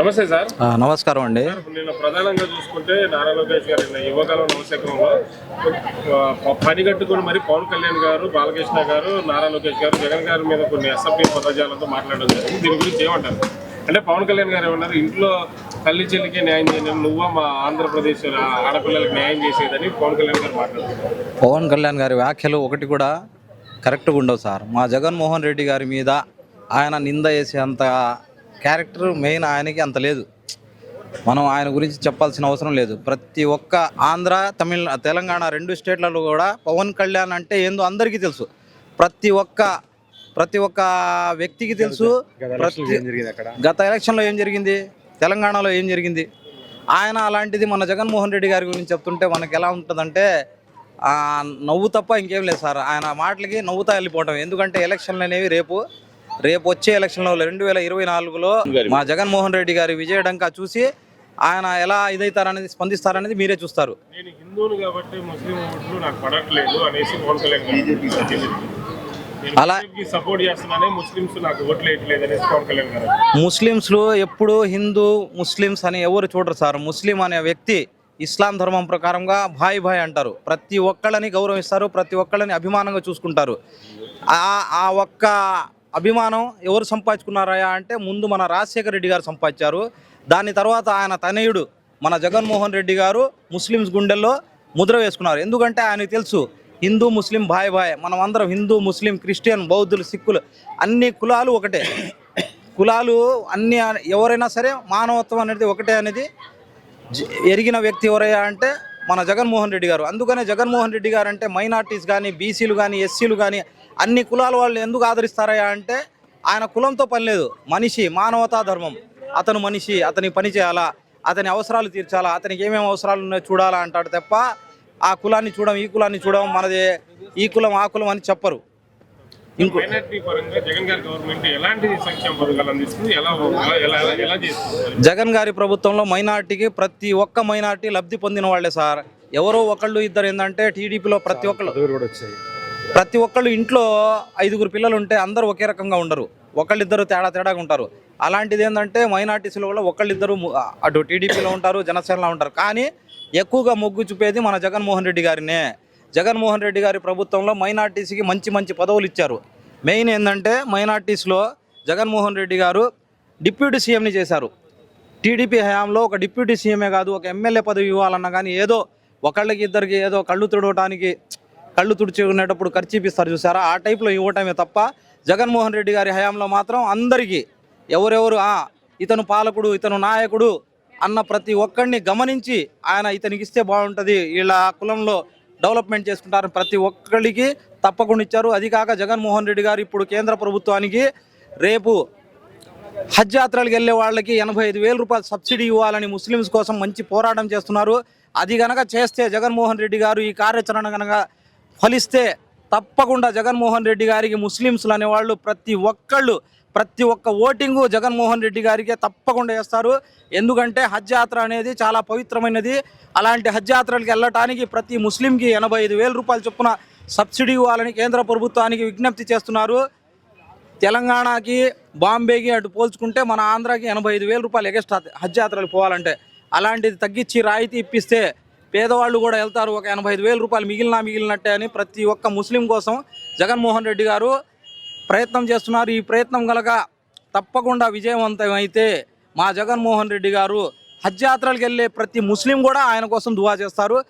నమస్తే సార్. నమస్కారం అండి. నిన్న ప్రధానంగా చూసుకుంటే నారా లోకేష్ గారు నిన్న యువకాలం నవశకంలో పని కట్టుకుని మరి పవన్ కళ్యాణ్ గారు, బాలకృష్ణ గారు, నారా లోకేష్ గారు జగన్ గారి మీద కొన్ని అసభ్య పదజాలతో మాట్లాడడం జరిగింది. దీని గురించి ఏమంటారు? అంటే పవన్ కళ్యాణ్ గారు ఏమన్నారు, ఇంట్లో తల్లి చెల్లికి న్యాయం చేయడం నువ్వు మా ఆంధ్రప్రదేశ్ ఆడపిల్లలకి న్యాయం చేసేదని పవన్ కళ్యాణ్ గారు మాట్లాడుతున్నారు. పవన్ కళ్యాణ్ గారి వ్యాఖ్యలు ఒకటి కూడా కరెక్ట్గా ఉండవు సార్. మా జగన్మోహన్ రెడ్డి గారి మీద ఆయన నింద వేసే అంత క్యారెక్టర్ మెయిన్ ఆయనకి అంత లేదు. మనం ఆయన గురించి చెప్పాల్సిన అవసరం లేదు. ప్రతి ఒక్క ఆంధ్ర, తెలంగాణ రెండు స్టేట్లలో కూడా పవన్ కళ్యాణ్ అంటే ఏందో అందరికీ తెలుసు. ప్రతి ఒక్క వ్యక్తికి తెలుసు. గత ఎలక్షన్లో ఏం జరిగింది, తెలంగాణలో ఏం జరిగింది, ఆయన అలాంటిది మన జగన్మోహన్ రెడ్డి గారి గురించి చెప్తుంటే మనకు ఎలా ఉంటుందంటే నవ్వు తప్ప ఇంకేం లేదు సార్. ఆయన మాటలకి నవ్వుతా వెళ్ళిపోవటం. ఎందుకంటే ఎలక్షన్లు అనేవి రేపు వచ్చే ఎలక్షన్లో 2024లో మా జగన్మోహన్ రెడ్డి గారి విజయడంకా చూసి ఆయన ఎలా ఇదైతారనేది, స్పందిస్తారనేది మీరే చూస్తారు. నేను హిందువులు కాబట్టి ముస్లిం ఓట్లు నాకు పడట్లేదు అనేసి పవన్ కళ్యాణ్ అలా సపోర్ట్ చేస్తున్నానే, ముస్లింస్ నాకు ఓట్లు వేయట్లేదు అనేసి పవన్ కళ్యాణ్ గారు. ముస్లింస్లు ఎప్పుడు హిందూ ముస్లిమ్స్ అని ఎవరు చూడరు సార్. ముస్లిం అనే వ్యక్తి ఇస్లాం ధర్మం ప్రకారంగా భాయ్ అంటారు. ప్రతి ఒక్కళ్ళని గౌరవిస్తారు, ప్రతి ఒక్కళ్ళని అభిమానంగా చూసుకుంటారు. ఆ ఒక్క అభిమానం ఎవరు సంపాదించుకున్నారా అంటే ముందు మన రాజశేఖర రెడ్డి గారు సంపాదించారు. దాని తర్వాత ఆయన తనయుడు మన జగన్మోహన్ రెడ్డి గారు ముస్లిమ్స్ గుండెల్లో ముద్ర వేసుకున్నారు. ఎందుకంటే ఆయనకు తెలుసు హిందూ ముస్లిం భాయ్ మనం అందరం హిందూ, ముస్లిం, క్రిస్టియన్, బౌద్ధులు, సిక్కులు అన్ని కులాలు ఒకటే. కులాలు అన్ని ఎవరైనా సరే మానవత్వం అనేది ఒకటే అనేది ఎరిగిన వ్యక్తి ఎవరయ్యా అంటే మన జగన్మోహన్ రెడ్డి గారు. అందుకనే జగన్మోహన్ రెడ్డి గారు అంటే మైనార్టీస్ కానీ, బీసీలు కానీ, ఎస్సీలు కానీ అన్ని కులాల వాళ్ళు ఎందుకు ఆదరిస్తారయ్యా అంటే ఆయన కులంతో పని లేదు. మనిషి, మానవతా ధర్మం. అతను మనిషి, అతని పని చేయాలా, అతని అవసరాలు తీర్చాలా, అతనికి ఏమేమి అవసరాలు ఉన్నాయో చూడాలా అంటాడు తప్ప ఆ కులాన్ని చూడడం, ఈ కులాన్ని చూడడం, మనది ఈ కులం ఆ కులం అని చెప్పరు. జగన్ గారి ప్రభుత్వంలో మైనార్టీకి ప్రతి ఒక్క మైనార్టీ లబ్ధి పొందిన వాళ్ళే సార్. ఎవరో ఒకళ్ళు ఇద్దరు ఏంటంటే టీడీపీలో ప్రతి ఒక్కళ్ళు ఇంట్లో 5 పిల్లలు ఉంటే అందరూ ఒకే రకంగా ఉండరు. ఒకళ్ళిద్దరు తేడాగా ఉంటారు. అలాంటిది ఏంటంటే మైనార్టీస్లో కూడా ఒకళ్ళిద్దరు అటు టీడీపీలో ఉంటారు, జనసేనలో ఉంటారు. కానీ ఎక్కువగా మొగ్గు చూపేది మన జగన్మోహన్ రెడ్డి గారినే. జగన్మోహన్ రెడ్డి గారి ప్రభుత్వంలో మైనార్టీస్కి మంచి పదవులు ఇచ్చారు. మెయిన్ ఏంటంటే మైనార్టీస్లో జగన్మోహన్ రెడ్డి గారు డిప్యూటీ సీఎంని చేశారు. టీడీపీ హయాంలో ఒక డిప్యూటీ సీఎమే కాదు, ఒక ఎమ్మెల్యే పదవి ఇవ్వాలన్నా కానీ ఏదో ఒకళ్ళకి ఇద్దరికి ఏదో కళ్ళు తుడుచుకునేటప్పుడు ఖర్చు ఇప్పిస్తారు చూసారా, ఆ టైప్లో ఇవ్వటమే తప్ప జగన్మోహన్ రెడ్డి గారి హయాంలో మాత్రం అందరికీ ఎవరెవరు ఇతను పాలకుడు, ఇతను నాయకుడు అన్న ప్రతి ఒక్కడిని గమనించి ఆయన ఇతనికి ఇస్తే బాగుంటుంది, వీళ్ళ కులంలో డెవలప్మెంట్ చేసుకుంటారు ప్రతి ఒక్కరికి తప్పకుండా ఇచ్చారు. అది కాక జగన్మోహన్ రెడ్డి గారు ఇప్పుడు కేంద్ర ప్రభుత్వానికి రేపు హజ్ యాత్రలకు వెళ్ళే వాళ్ళకి 85,000 రూపాయలు సబ్సిడీ ఇవ్వాలని ముస్లిమ్స్ కోసం మంచి పోరాటం చేస్తున్నారు. అది గనక చేస్తే జగన్మోహన్ రెడ్డి గారు ఈ కార్యాచరణ కనుక ఫలిస్తే తప్పకుండా జగన్మోహన్ రెడ్డి గారికి ముస్లిమ్స్లు అనేవాళ్ళు ప్రతి ఒక్క ఓటింగు జగన్మోహన్ రెడ్డి గారికి తప్పకుండా వేస్తారు. ఎందుకంటే హజ్ యాత్ర అనేది చాలా పవిత్రమైనది. అలాంటి హజ్ యాత్రలకు వెళ్ళటానికి ప్రతి ముస్లింకి 85,000 రూపాయల చొప్పున సబ్సిడీ ఇవ్వాలని కేంద్ర ప్రభుత్వానికి విజ్ఞప్తి చేస్తున్నారు. తెలంగాణకి, బాంబేకి అటు పోల్చుకుంటే మన ఆంధ్రాకి 85,000 రూపాయలు ఎగస్ట్రా హజ్ యాత్రలు పోవాలంటే. అలాంటిది తగ్గించి రాయితీ ఇప్పిస్తే పేదవాళ్ళు కూడా వెళ్తారు. ఒక 85,000 రూపాయలు మిగిలినట్టే అని ప్రతి ఒక్క ముస్లిం కోసం జగన్మోహన్ రెడ్డి గారు ప్రయత్నం చేస్తున్నారు. ఈ ప్రయత్నం కనుక తప్పకుండా విజయవంతం అయితే మా జగన్మోహన్ రెడ్డి గారు హజ్ యాత్రలకు వెళ్ళే ప్రతి ముస్లిం కూడా ఆయన కోసం దువా చేస్తారు.